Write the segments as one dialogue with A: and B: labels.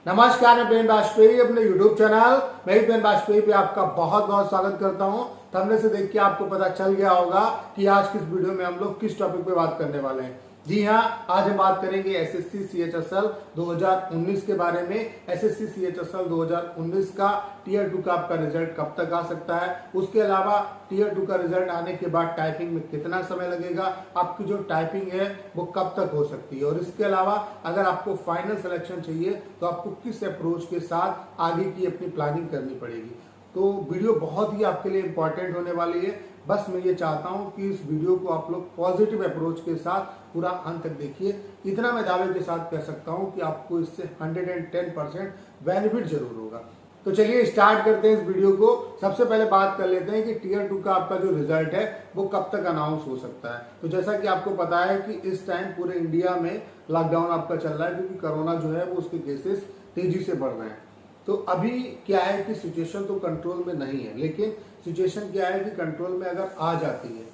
A: नमस्कार, मैं बेन वाजपेयी अपने YouTube चैनल मैं बेन वाजपेयी पे आपका बहुत बहुत स्वागत करता हूं। थंबनेल से देख के आपको पता चल गया होगा कि आज किस वीडियो में हम लोग किस टॉपिक पे बात करने वाले हैं। जी हां, आज हम बात करेंगे एसएससी सीएचएसएल 2019 के बारे में। एसएससी सीएचएसएल 2019 का टीयर 2 का आपका रिजल्ट कब तक आ सकता है, उसके अलावा टीयर 2 का रिजल्ट आने के बाद टाइपिंग में कितना समय लगेगा, आपकी जो टाइपिंग है वो कब तक हो सकती है, और इसके अलावा अगर आपको फाइनल सिलेक्शन चाहिए तो आपको किस अप्रोच के साथ आगे की अपनी प्लानिंग करनी पड़ेगी। तो वीडियो बहुत ही आपके लिए इंपॉर्टेंट होने वाली है। बस मैं ये चाहता हूं कि इस वीडियो को आप लोग पॉजिटिव अप्रोच के साथ पूरा अंत तक देखिए। इतना मैं दावे के साथ कह सकता हूं कि आपको इससे 110% बेनिफिट जरूर होगा। तो चलिए स्टार्ट करते हैं इस वीडियो को। सबसे पहले बात कर लेते हैं कि टीयर 2 का आपका जो रिजल्ट है वो कब तक अनाउंस हो सकता है। तो जैसा कि आपको पता है कि इस टाइम पूरे इंडिया में लॉकडाउन आपका चल रहा है, क्योंकि कोरोना जो है वो उसके केसेस तेजी से बढ़ रहे हैं। तो अभी क्या है कि सिचुएशन तो कंट्रोल में नहीं है, लेकिन सिचुएशन क्या है कि कंट्रोल में अगर आ जाती है,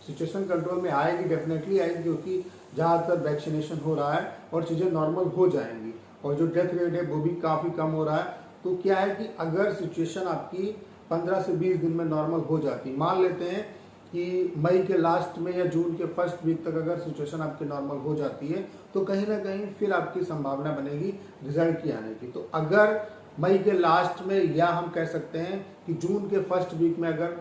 A: सिचुएशन कंट्रोल में आएगी, डेफिनेटली आएगी, क्योंकि ज़्यादातर वैक्सीनेशन हो रहा है और चीज़ें नॉर्मल हो जाएंगी और जो डेथ रेट है वो भी काफ़ी कम हो रहा है। तो क्या है कि अगर सिचुएशन आपकी 15 से 20 दिन में नॉर्मल हो जाती, मान लेते हैं कि मई के लास्ट में या जून के फर्स्ट वीक तक अगर सिचुएशन आपकी नॉर्मल हो जाती है, तो कहीं ना कहीं फिर आपकी संभावना बनेगी रिजल्ट की आने की। तो अगर मई के लास्ट में या हम कह सकते हैं कि जून के फर्स्ट वीक में, अगर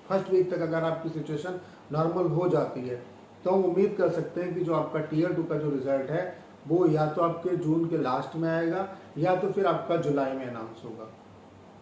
A: फर्स्ट वीक तक अगर आपकी सिचुएशन नॉर्मल हो जाती है, तो हम उम्मीद कर सकते हैं कि जो आपका टीयर 2 का जो रिजल्ट है वो या तो आपके जून के लास्ट में आएगा या तो फिर आपका जुलाई में अनाउंस होगा।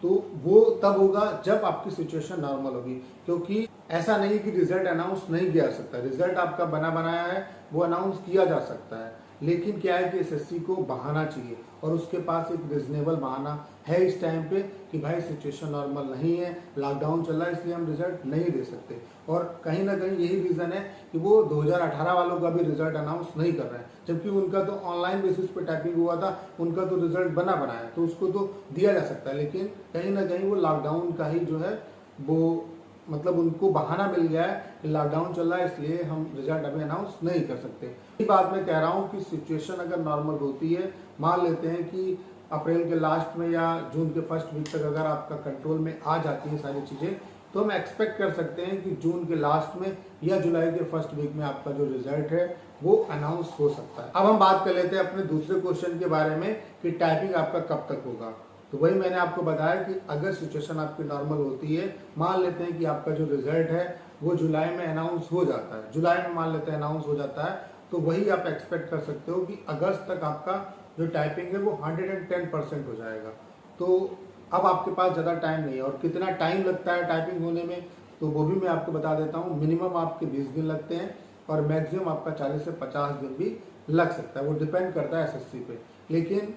A: तो वो तब होगा जब आपकी सिचुएशन नॉर्मल होगी, क्योंकि ऐसा नहीं कि रिजल्ट अनाउंस नहीं किया जा सकता। रिजल्ट आपका बना बनाया है, वो अनाउंस किया जा सकता है, लेकिन क्या है कि एसएससी को बहाना चाहिए और उसके पास एक रीजनेबल बहाना है इस टाइम पे कि भाई सिचुएशन नॉर्मल नहीं है, लॉकडाउन चल रहा है, इसलिए हम रिजल्ट नहीं दे सकते। और कहीं ना कहीं यही रीजन है कि वो 2018 वालों का भी रिजल्ट अनाउंस नहीं कर रहे हैं, जबकि उनका तो ऑनलाइन बेसिस पे टाइपिंग हुआ था, उनका तो रिजल्ट बना बनाया, तो उसको तो दिया जा सकता है। लेकिन कहीं ना कहीं वो लॉकडाउन का ही जो है वो मतलब उनको बहाना मिल गया है कि लॉकडाउन चल रहा है, इसलिए हम रिजल्ट अभी अनाउंस नहीं कर सकते। यही बात मैं कह रहा हूँ कि सिचुएशन अगर नॉर्मल होती है, मान लेते हैं कि अप्रैल के लास्ट में या जून के फर्स्ट वीक तक अगर आपका कंट्रोल में आ जाती है सारी चीज़ें, तो हम एक्सपेक्ट कर सकते हैं कि जून के लास्ट में या जुलाई के फर्स्ट वीक में आपका जो रिजल्ट है वो अनाउंस हो सकता है। अब हम बात कर लेते हैं अपने दूसरे क्वेश्चन के बारे में कि टाइपिंग आपका कब तक होगा। तो वही मैंने आपको बताया कि अगर सिचुएशन आपकी नॉर्मल होती है, मान लेते हैं कि आपका जो रिजल्ट है वो जुलाई में अनाउंस हो जाता है, जुलाई में मान लेते हैं अनाउंस हो जाता है, तो वही आप एक्सपेक्ट कर सकते हो कि अगस्त तक आपका जो टाइपिंग है वो 110% हो जाएगा। तो अब आपके पास ज़्यादा टाइम नहीं है। और कितना टाइम लगता है टाइपिंग होने में, तो वो भी मैं आपको बता देता हूँ। मिनिमम आपके 20 दिन लगते हैं और मैक्सिमम आपका 40 से 50 दिन भी लग सकता है, वो डिपेंड करता है एसएससी पे। लेकिन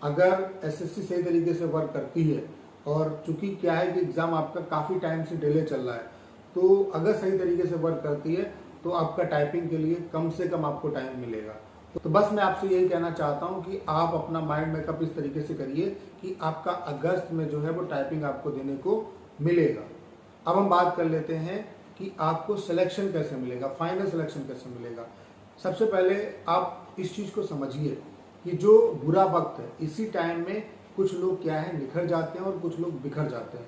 A: अगर एसएससी सही तरीके से वर्क करती है, और चूंकि क्या है कि एग्ज़ाम आपका काफ़ी टाइम से डिले चल रहा है, तो अगर सही तरीके से वर्क करती है तो आपका टाइपिंग के लिए कम से कम आपको टाइम मिलेगा। तो बस मैं आपसे यही कहना चाहता हूं कि आप अपना माइंड मेकअप इस तरीके से करिए कि आपका अगस्त में जो है वो टाइपिंग आपको देने को मिलेगा। अब हम बात कर लेते हैं कि आपको सिलेक्शन कैसे मिलेगा, फाइनल सिलेक्शन कैसे मिलेगा। सबसे पहले आप इस चीज़ को समझिए कि जो बुरा वक्त है, इसी टाइम में कुछ लोग क्या है निखर जाते हैं और कुछ लोग बिखर जाते हैं।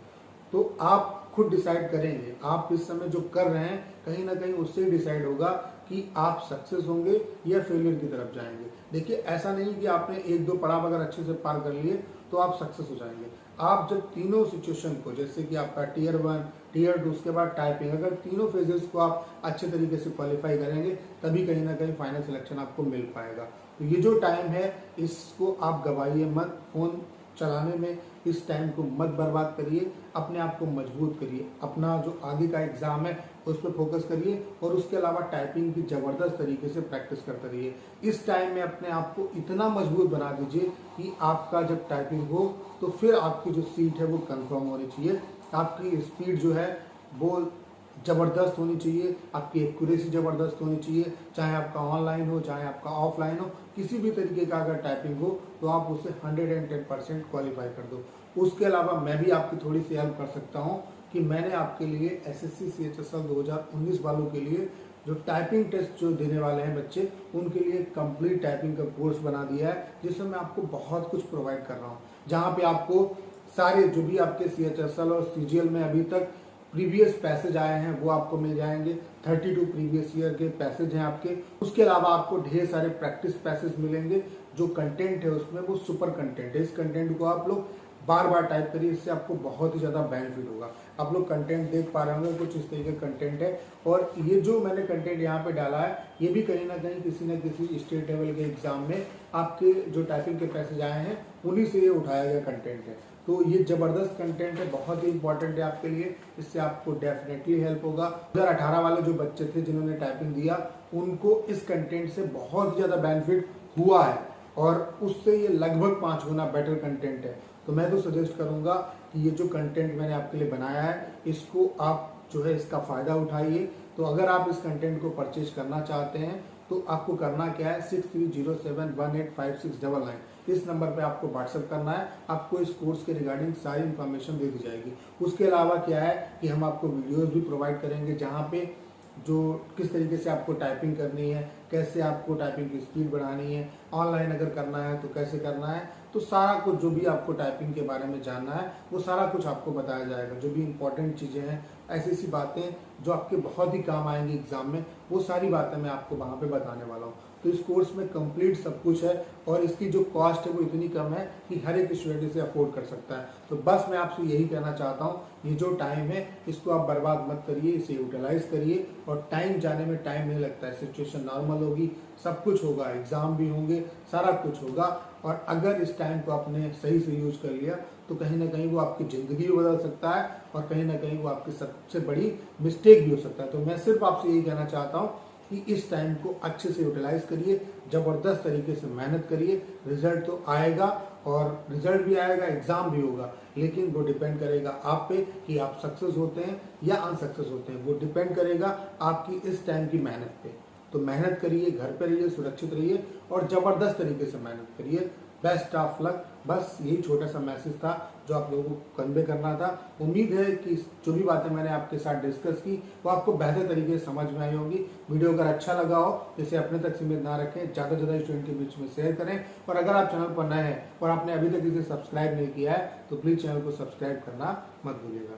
A: तो आप खुद डिसाइड करेंगे, आप इस समय जो कर रहे हैं कहीं ना कहीं उससे डिसाइड होगा कि आप सक्सेस होंगे या फेलियर की तरफ जाएंगे। देखिए, ऐसा नहीं कि आपने एक दो पड़ाव अगर अच्छे से पार कर लिए तो आप सक्सेस हो जाएंगे। आप जब तीनों सिचुएशन को, जैसे कि आपका टीयर 1, टीयर 2, उसके बाद टाइपिंग, अगर तीनों फेजेस को आप अच्छे तरीके से क्वालिफाई करेंगे, तभी कहीं ना कहीं फाइनल सिलेक्शन आपको मिल पाएगा। तो ये जो टाइम है इसको आप गवाइए मत, फोन चलाने में इस टाइम को मत बर्बाद करिए, अपने आप को मजबूत करिए, अपना जो आगे का एग्जाम है उस पर फोकस करिए, और उसके अलावा टाइपिंग की जबरदस्त तरीके से प्रैक्टिस करते रहिए। इस टाइम में अपने आप को इतना मजबूत बना दीजिए कि आपका जब टाइपिंग हो तो फिर आपकी जो सीट है वो कंफर्म होनी चाहिए, आपकी स्पीड जो है वो ज़बरदस्त होनी चाहिए, आपकी एक्यूरेसी ज़बरदस्त होनी चाहिए, चाहे आपका ऑनलाइन हो चाहे आपका ऑफलाइन हो, किसी भी तरीके का अगर टाइपिंग हो तो आप उसे 110% क्वालिफाई कर दो। उसके अलावा मैं भी आपकी थोड़ी सी हेल्प कर सकता हूं कि मैंने आपके लिए एसएससी सीएचएसएल 2019 वालों के लिए जो टाइपिंग टेस्ट जो देने वाले हैं बच्चे, उनके लिए कंप्लीट टाइपिंग का कोर्स बना दिया है, जिसमें मैं आपको बहुत कुछ प्रोवाइड कर रहा हूँ, जहाँ पे आपको सारे जो भी आपके CHSL और CGL में अभी तक प्रीवियस पैसेज आए हैं वो आपको मिल जाएंगे। 32 प्रीवियस ईयर के पैसेज हैं आपके। उसके अलावा आपको ढेर सारे प्रैक्टिस पैसेज मिलेंगे। जो कंटेंट है उसमें वो सुपर कंटेंट है। इस कंटेंट को आप लोग बार बार टाइप करिए, इससे आपको बहुत ही ज़्यादा बेनिफिट होगा। आप लोग कंटेंट देख पा रहे होंगे, कुछ इस तरीके का कंटेंट है। और ये जो मैंने कंटेंट यहाँ पे डाला है, ये भी कहीं ना कहीं किसी न किसी स्टेट लेवल के एग्जाम में आपके जो टाइपिंग के पैसेज आए हैं उन्हीं से ये उठाया गया कंटेंट है। तो ये जबरदस्त कंटेंट है, बहुत ही इंपॉर्टेंट है आपके लिए। इससे आपको डेफिनेटली हेल्प होगा। 2018 वाले जो बच्चे थे जिन्होंने टाइपिंग दिया, उनको इस कंटेंट से बहुत ही ज़्यादा बेनिफिट हुआ है, और उससे ये लगभग 5 गुना बेटर कंटेंट है। तो मैं तो सजेस्ट करूंगा कि ये जो कंटेंट मैंने आपके लिए बनाया है, इसको आप जो है इसका फ़ायदा उठाइए। तो अगर आप इस कंटेंट को परचेज करना चाहते हैं तो आपको करना क्या है, 6307185699 इस नंबर पे आपको व्हाट्सएप करना है। आपको इस कोर्स के रिगार्डिंग सारी इन्फॉर्मेशन दे दी जाएगी। उसके अलावा क्या है कि हम आपको वीडियोस भी प्रोवाइड करेंगे, जहाँ पे जो किस तरीके से आपको टाइपिंग करनी है, कैसे आपको टाइपिंग की स्पीड बढ़ानी है, ऑनलाइन अगर करना है तो कैसे करना है। तो सारा कुछ जो भी आपको टाइपिंग के बारे में जानना है वो सारा कुछ आपको बताया जाएगा। जो भी इंपॉर्टेंट चीज़ें हैं, ऐसी ऐसी बातें जो आपके बहुत ही काम आएंगी एग्जाम में, वो सारी बातें मैं आपको वहाँ पे बताने वाला हूँ। तो इस कोर्स में कंप्लीट सब कुछ है, और इसकी जो कॉस्ट है वो इतनी कम है कि हर एक स्टूडेंट इसे अफोर्ड कर सकता है। तो बस मैं आपसे यही कहना चाहता हूँ, ये जो टाइम है इसको आप बर्बाद मत करिए, इसे यूटिलाइज करिए। और टाइम जाने में टाइम नहीं लगता है, सिचुएशन नॉर्मल होगी, सब कुछ होगा, एग्जाम भी होंगे, सारा कुछ होगा। और अगर इस टाइम को आपने सही से यूज कर लिया तो कहीं ना कहीं वो आपकी ज़िंदगी भी बदल सकता है, और कहीं ना कहीं वो आपकी सबसे बड़ी मिस्टेक भी हो सकता है। तो मैं सिर्फ आपसे यही कहना चाहता हूँ कि इस टाइम को अच्छे से यूटिलाइज करिए, ज़बरदस्त तरीके से मेहनत करिए। रिजल्ट तो आएगा, और रिजल्ट भी आएगा, एग्जाम भी होगा, लेकिन वो डिपेंड करेगा आप पे कि आप सक्सेस होते हैं या अनसक्सेस होते हैं। वो डिपेंड करेगा आपकी इस टाइम की मेहनत पे। तो मेहनत करिए, घर पे रहिए, सुरक्षित रहिए, और ज़बरदस्त तरीके से मेहनत करिए। Best of luck. बस यही छोटा सा मैसेज था जो आप लोगों को कन्वे करना था। उम्मीद है कि जो भी बातें मैंने आपके साथ डिस्कस की वो आपको बेहतर तरीके से समझ में आई होगी। वीडियो अगर अच्छा लगा हो तो इसे अपने तक सीमित ना रखें, ज़्यादा से ज़्यादा स्टूडेंट के बीच में शेयर करें। और अगर आप चैनल पर नए हैं और आपने अभी तक इसे सब्सक्राइब नहीं किया है तो प्लीज़ चैनल को सब्सक्राइब करना मत भूलिएगा।